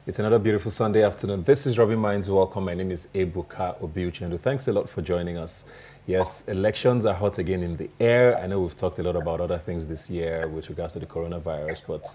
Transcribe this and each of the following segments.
It's another beautiful Sunday afternoon. This is Robin Minds. Welcome. My name is Ebuka Obiuchendu. Thanks a lot for joining us. Yes, elections are hot again in the air. I know we've talked a lot about other things this year with regards to the coronavirus, but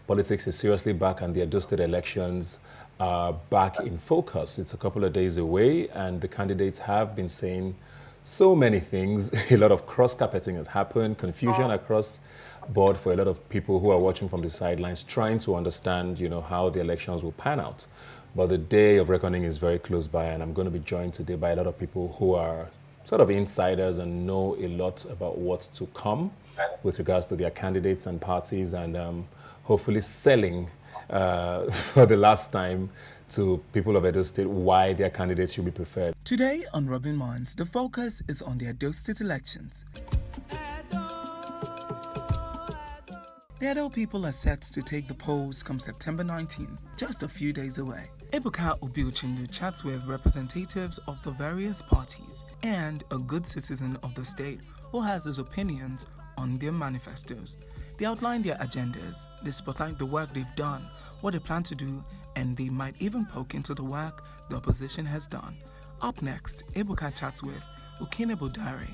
politics is seriously back, and the Edo State elections are back in focus. It's a couple of days away, and the candidates have been saying so many things. A lot of cross-carpeting has happened, confusion across board for a lot of people who are watching from the sidelines, trying to understand, how the elections will pan out. But the day of reckoning is very close by, and I'm going to be joined today by a lot of people who are sort of insiders and know a lot about what's to come with regards to their candidates and parties, and hopefully selling for the last time to people of Edo State why their candidates should be preferred. Today on Robin Minds, the focus is on the Edo State elections. The Edo people are set to take the polls come September 19, just a few days away. Ebuka Obiuchendu chats with representatives of the various parties and a good citizen of the state who has his opinions on their manifestos. They outline their agendas, they spotlight the work they've done, what they plan to do, and they might even poke into the work the opposition has done. Up next, Ebuka chats with Ukinebo Dare,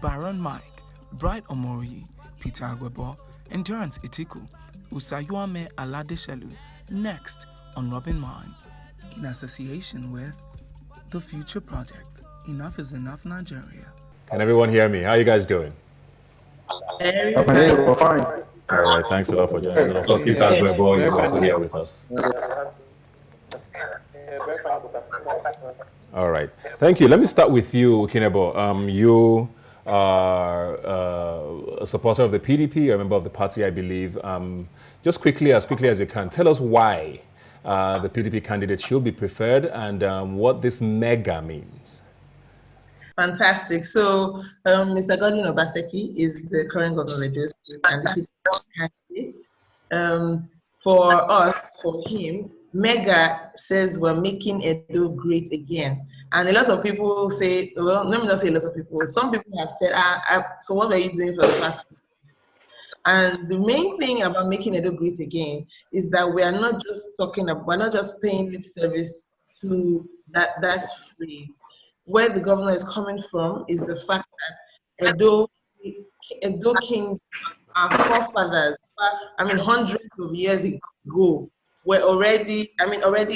Baron Mike, Bright Omori, Peter Agwebo, Endurance Itiku, Usayuame Aladeshelu, next on Robin Minds, in association with The Future Project. Enough is Enough Nigeria. Can everyone hear me? How are you guys doing? We're fine. All right, thanks a lot for joining. And of course, Peter Agwebo is also here with us. All right, thank you. Let me start with you, Kinebo. You are a supporter of the PDP, a member of the party, I believe. Just quickly as you can, tell us why the PDP candidate should be preferred and what this mega means. Fantastic. So, Mr. Godwin Obaseki is the current governor of Edo State and the PDP candidate. For us, for him, mega says we're making Edo great again. And a lot of people say, well, let me not say a lot of people, some people have said, so what were you doing for the past few years? And the main thing about making Edo great again is that we are not just we're not just paying lip service to that phrase. Where the governor is coming from is the fact that Edo King, our forefathers, hundreds of years ago, already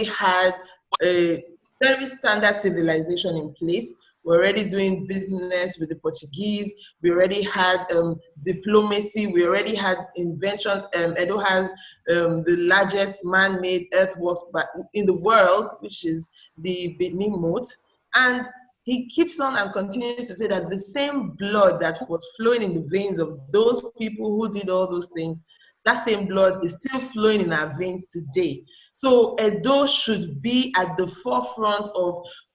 had a very standard civilization in place. We're already doing business with the Portuguese. We already had diplomacy. We already had invention. Edo has the largest man-made earthworks in the world, which is the Benin Moat. And he keeps on and continues to say that the same blood that was flowing in the veins of those people who did all those things, that same blood is still flowing in our veins today. So Edo should be at the forefront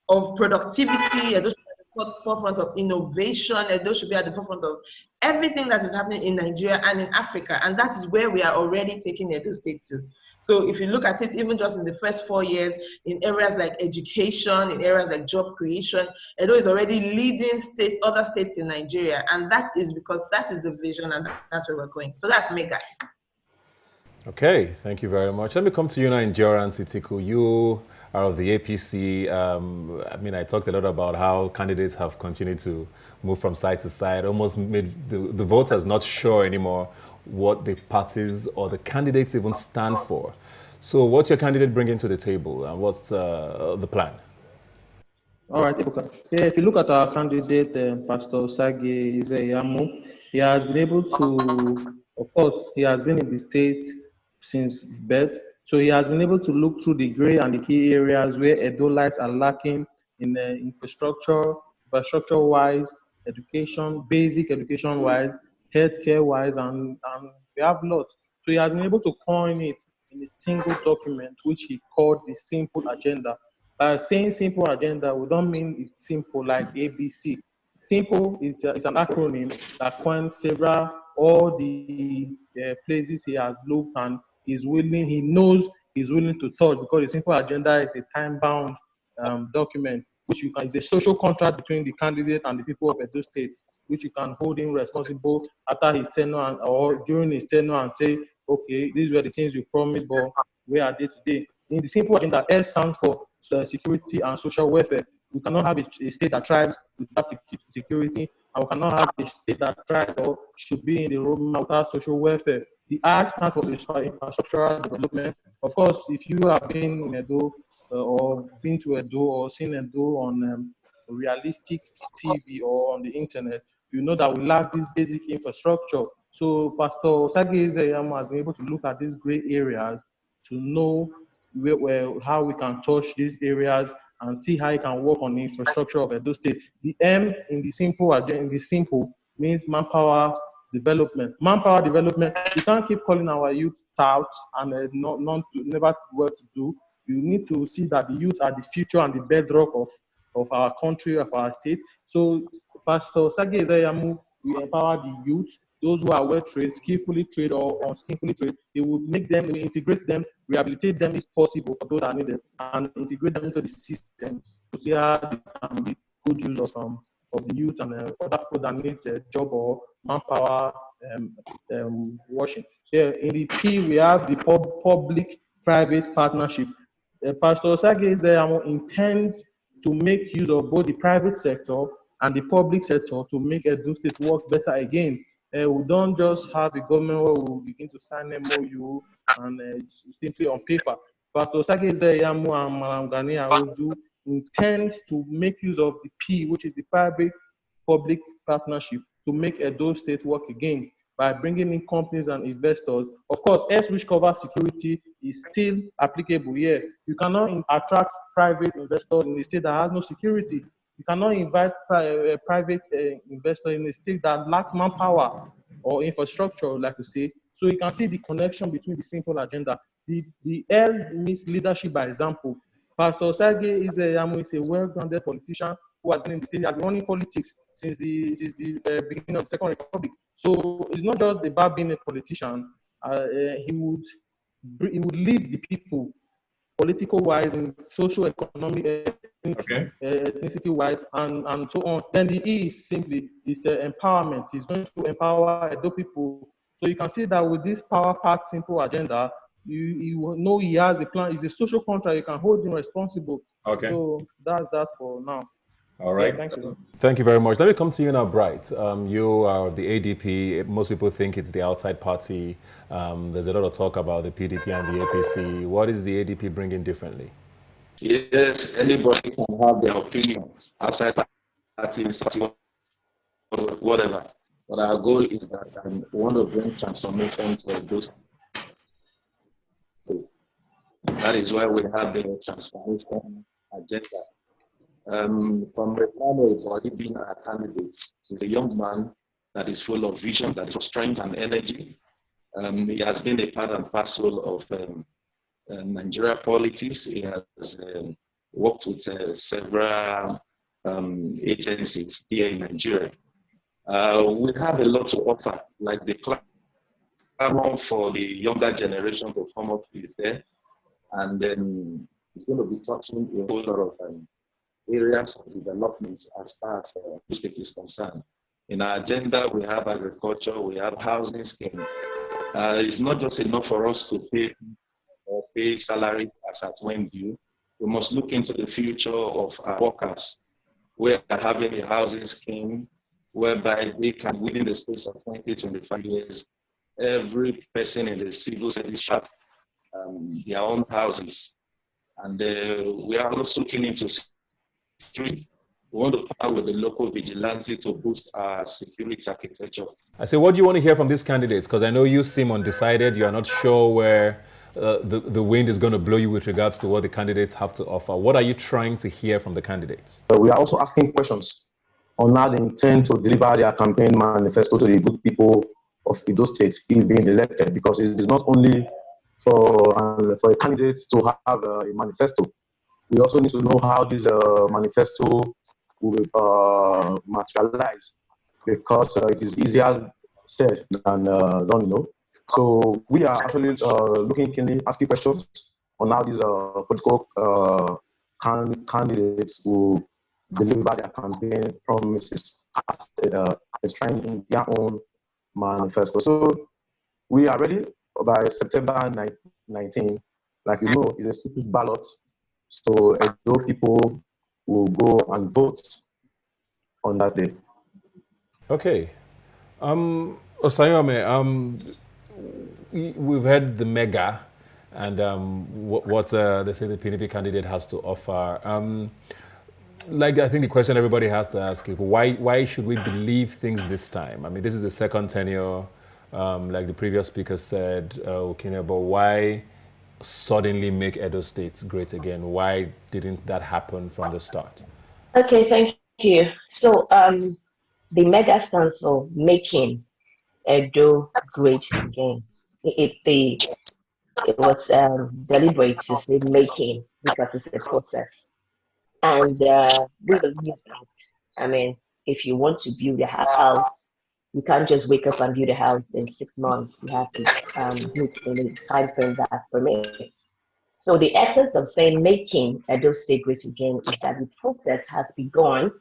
of productivity. Edo should be at the forefront of innovation. Edo should be at the forefront of everything that is happening in Nigeria and in Africa. And that is where we are already taking Edo State to. So if you look at it, even just in the first 4 years, in areas like education, in areas like job creation, Edo is already leading other states in Nigeria. And that is because that is the vision and that's where we're going. So that's mega. Okay, thank you very much. Let me come to you now, Endurance Itiku. You are of the APC. I talked a lot about how candidates have continued to move from side to side, almost made the voters not sure anymore what the parties or the candidates even stand for. So what's your candidate bringing to the table and what's the plan? All right, if you look at our candidate, Pastor Sagi Izeyamu, he has been able to, of course, he has been in the state since birth. So he has been able to look through the gray and the key areas where Edolites are lacking in infrastructure-wise, education, basic education-wise, healthcare-wise, and we have lots. So he has been able to coin it in a single document, which he called the Simple Agenda. By saying Simple Agenda, we don't mean it's simple like ABC. Simple is an acronym that coins all the places he has looked and he knows he's willing to touch, because the Simple Agenda is a time-bound document, which is a social contract between the candidate and the people of Edo State, which you can hold him responsible after his tenure or during his tenure and say, okay, these were the things you promised, but where are they today? In the simple agenda, S stands for security and social welfare. We cannot have a state that thrives without security, and we cannot have a state that thrives or should be in the roadmap without social welfare. The R stands for infrastructural development. Of course, if you have been in Edo or been to Edo or seen Edo on realistic TV or on the internet, you know that we lack this basic infrastructure. So Pastor Sagi Ezeyamo has been able to look at these gray areas to know how we can touch these areas and see how you can work on the infrastructure of Edo State. The M in the simple means manpower development. Manpower development, you can't keep calling our youth tout and never what to do. You need to see that the youth are the future and the bedrock of our country, of our state. So Pastor Sagi Ezeyamu will empower the youth, those who are well trained, skillfully trained or unskillfully trained. They will make them, they will integrate them, rehabilitate them if possible for those that need it, and integrate them into the system to see how they can make good use of the youth and other people that need a job or manpower washing. Here in the P, we have the public-private partnership. Pastor Sagi Ezeyamo intends to make use of both the private sector and the public sector to make Edo State work better again. We don't just have a government where we begin to sign MOU and it's simply on paper. Pastor Sagi Ezeyamo and Madam Gani Aroju intends to make use of the P, which is the private-public partnership, to make Edo State work again by bringing in companies and investors. Of course, S, which covers security, is still applicable here. You cannot attract private investors in a state that has no security. You cannot invite private investors in a state that lacks manpower or infrastructure, like we say. So you can see the connection between the simple agenda. The L means leadership by example. Pastor Sagi Ezeyamo is a well-grounded politician who has been in the state, has been running politics since the beginning of the Second Republic. So it's not just about being a politician. He would lead the people, political-wise, in socio-economic, ethnicity-wise, and so on. Then the E is simply empowerment. He's going to empower Edo people. So you can see that with this power-packed simple agenda, you know he has a plan. It's a social contract. You can hold him responsible. Okay. So that's that for now. All right. Yeah, thank you. Thank you very much. Let me come to you now, Bright. You are the ADP. Most people think it's the outside party. There's a lot of talk about the PDP and the APC. What is the ADP bringing differently? Yes, anybody can have their opinion. Outside parties, whatever. But our goal is that we want to bring transformation to those. That is why we have the transformation agenda. From the primary body being our candidate, he's a young man that is full of vision, that is of strength and energy. He has been a part and parcel of Nigeria politics. He has worked with several agencies here in Nigeria. We have a lot to offer, like the clamor for the younger generation to come up is there. And then it's going to be touching a whole lot of areas of development as far as the state is concerned. In our agenda, we have agriculture, we have housing scheme. It's not just enough for us to pay salary as at when due. We must look into the future of our workers. We are having a housing scheme whereby they can, within the space of 20, 25 years, every person in the civil service have their own houses. And we are also looking into security. We want to partner with the local vigilante to boost our security architecture. I say, what do you want to hear from these candidates? Because I know you seem undecided. You are not sure where the wind is going to blow you with regards to what the candidates have to offer. What are you trying to hear from the candidates? We are also asking questions on how they intend to deliver their campaign manifesto to the good people of Edo State if being elected, because it is not only for a candidate to have a manifesto. We also need to know how this manifesto will materialize, because it is easier said than done, So we are actually looking keenly, asking questions on how these political candidates will deliver their campaign promises as trying in their own manifesto. So we are ready by September 19. like you know, is a secret ballot. So Edo people will go and vote on that day. Okay. Osayome, we've heard the mega and what they say the PDP candidate has to offer. Like I think the question everybody has to ask is why should we believe things this time? I mean, this is the second tenure, like the previous speaker said, Okine, but why suddenly make Edo State great again? Why didn't that happen from the start? Okay, thank you. So the mega stands for making Edo great again. It was deliberate to say making because it's a process. And we believe that, I mean, if you want to build a house, you can't just wake up and build a house in 6 months. You have to do it in a time frame that permits. So the essence of saying making Edo State great again is that the process has begun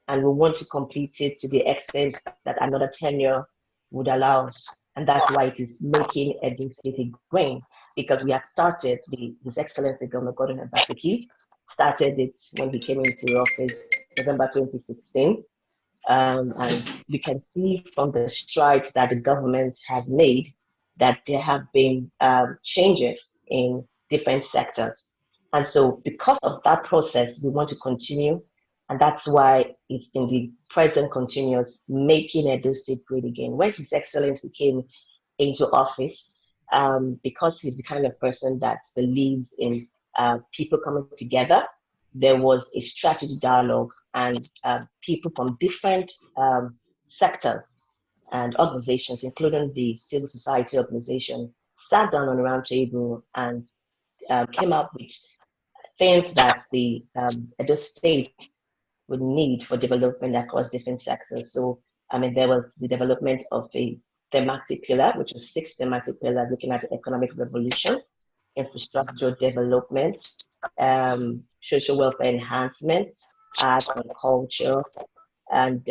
and we want to complete it to the extent that another tenure would allow us. And that's why it is making Edo State great, because we have started, His Excellency Governor Gordon Obaseki started it when he came into office, November 2016. And we can see from the strides that the government has made that there have been changes in different sectors. And so because of that process, we want to continue. And that's why it's in the present continuous making Edo State great again. When His Excellency came into office, because he's the kind of person that believes in people coming together, there was a strategy dialogue, and people from different sectors and organizations, including the civil society organization, sat down on a round table and came up with things that the Edo State would need for development across different sectors. So, I mean, there was the development of a thematic pillar, which was 6 thematic pillars looking at the economic revolution, infrastructure development, social welfare enhancement, arts and culture, and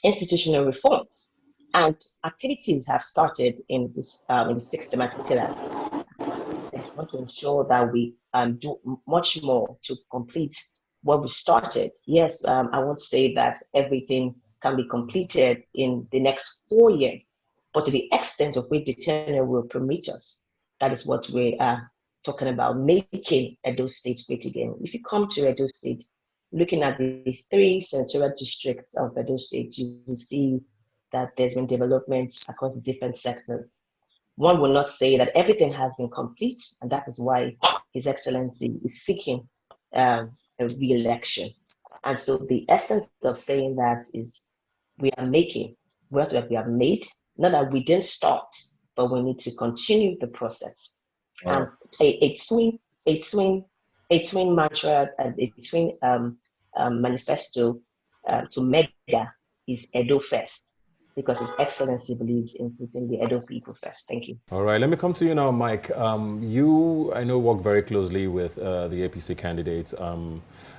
institutional reforms. And activities have started in this in the 6 thematic pillars. I want to ensure that we do much more to complete what we started. Yes, I won't say that everything can be completed in the next 4 years, but to the extent of which the tenure will permit us, that is what we are talking about, making Edo State great again. If you come to Edo State, looking at the 3 senatorial districts of Edo State, you will see that there's been developments across different sectors. One will not say that everything has been complete, and that is why His Excellency is seeking a re-election. And so the essence of saying that is we are making what we have made, not that we didn't start, but we need to continue the process. And a twin mantra and a twin manifesto to mega is Edo first, because His Excellency believes in putting the Edo people first. Thank you. All right, let me come to you now, Mike. You, I know, work very closely with the APC candidates,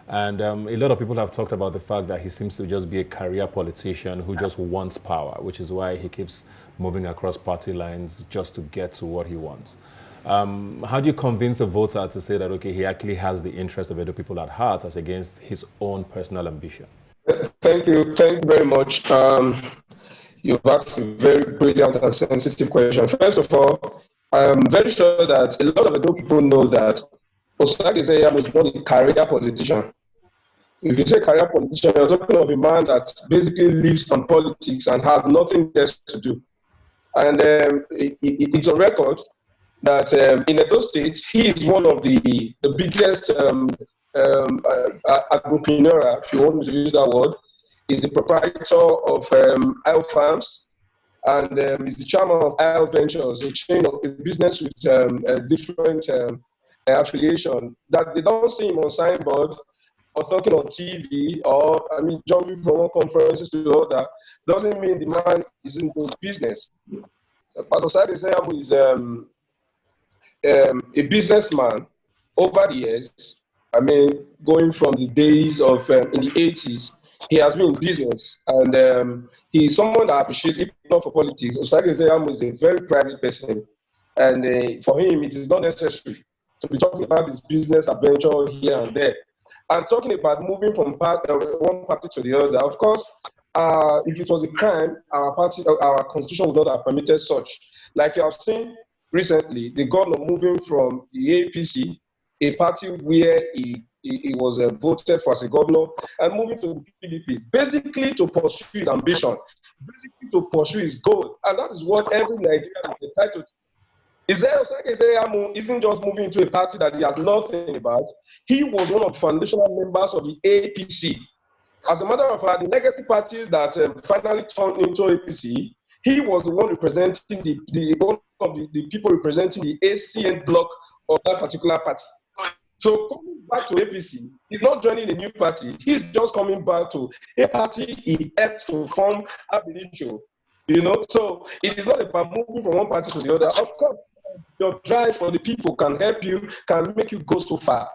and a lot of people have talked about the fact that he seems to just be a career politician who just wants power, which is why he keeps moving across party lines just to get to what he wants. How do you convince a voter to say that, okay, he actually has the interest of Edo people at heart as against his own personal ambition? Thank you very much. You've asked a very brilliant and sensitive question. First of all, I'm very sure that a lot of Edo people know that Osage Zeyam is not a career politician. If you say career politician, you're talking of a man that basically lives on politics and has nothing else to do. And it's on record that in Edo State, he is one of the biggest agripreneur, if you want me to use that word. He's the proprietor of Isle Farms, and he's the chairman of Isle Ventures, a chain of a business with different affiliation. That they don't see him on signboard or talking on TV or, I mean, jumping from one conferences to the other, doesn't mean the man is into business. Pastor Sadi Seyabu is a businessman over the years. I mean, going from the days of in the 80s, he has been in business, and he's someone that I appreciate, if not for politics. Osage Seyamu is a very private person, and for him, it is not necessary to be talking about his business adventure here and there. And talking about moving from one party to the other, of course, if it was a crime, our constitution would not have permitted such. Like you have seen recently, the governor moving from the APC, a party where he was voted for as a governor, and moving to PDP, basically to pursue his ambition, basically to pursue his goal. And that is what every Nigerian is entitled to. Osake isn't just moving into a party that he has nothing about. He was one of the foundational members of the APC. As a matter of fact, the legacy parties that finally turned into APC, he was the one representing one of the people representing the ACN bloc of that particular party. So coming back to APC, he's not joining a new party. He's just coming back to a party he helped to form Adenuga. So it is not about moving from one party to the other. Of course, your drive for the people can help you, can make you go so far.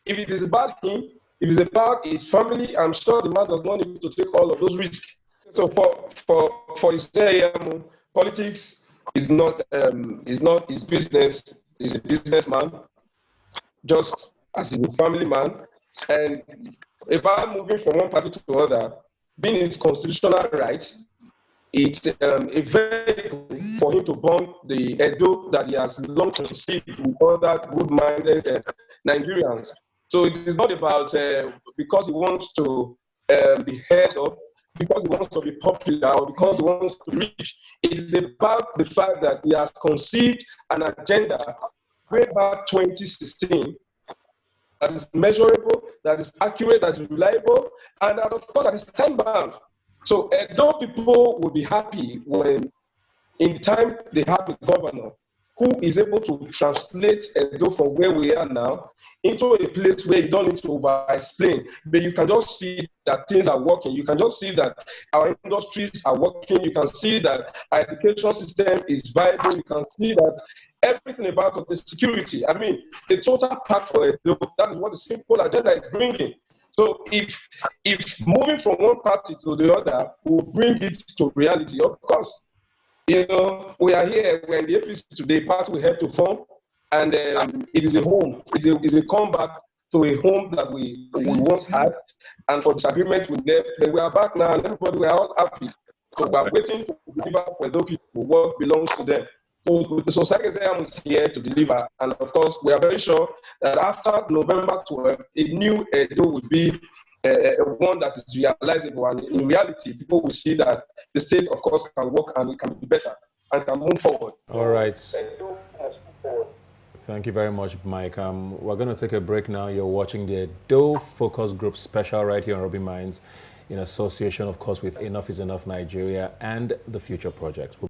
If it is about him, if it's about his family, I'm sure the man does not need to take all of those risks. So for his politics is not his business. He's a businessman, just as a family man. And about moving from one party to the other, being his constitutional right, it's a vehicle for him to bomb the Edo that he has long conceived with other good-minded Nigerians. So it is not about because he wants to be heard of, because he wants to be popular, or because he wants to reach. It is about the fact that he has conceived an agenda way back 2016 that is measurable, that is accurate, that is reliable, and that, of course, that is time-bound. So Edo people will be happy when, in the time they have a governor who is able to translate Edo from where we are now into a place where you don't need to over-explain, but you can just see that things are working. You can just see that our industries are working. You can see that our education system is viable. You can see that everything about the security. I mean, the total pack for Edo, that is what the simple agenda is bringing. So if moving from one party to the other will bring it to reality, of course, we are here, we're in the APC today, party we have to form, and it is a home, it's a comeback to a home that we once had, and for disagreement we left, but we are back now, and everybody, we are all happy. So we are waiting to deliver for those people what belongs to them. So Secretary is here to deliver, and of course, we are very sure that after November 12th, a new Edo will be one that is realizable, and in reality, people will see that the state, of course, can work and it can be better and can move forward. All right. Thank you very much, Mike. We're going to take a break now. You're watching the Edo Focus Group special right here on Ruby Minds, in association, of course, with Enough is Enough Nigeria and the Future Project.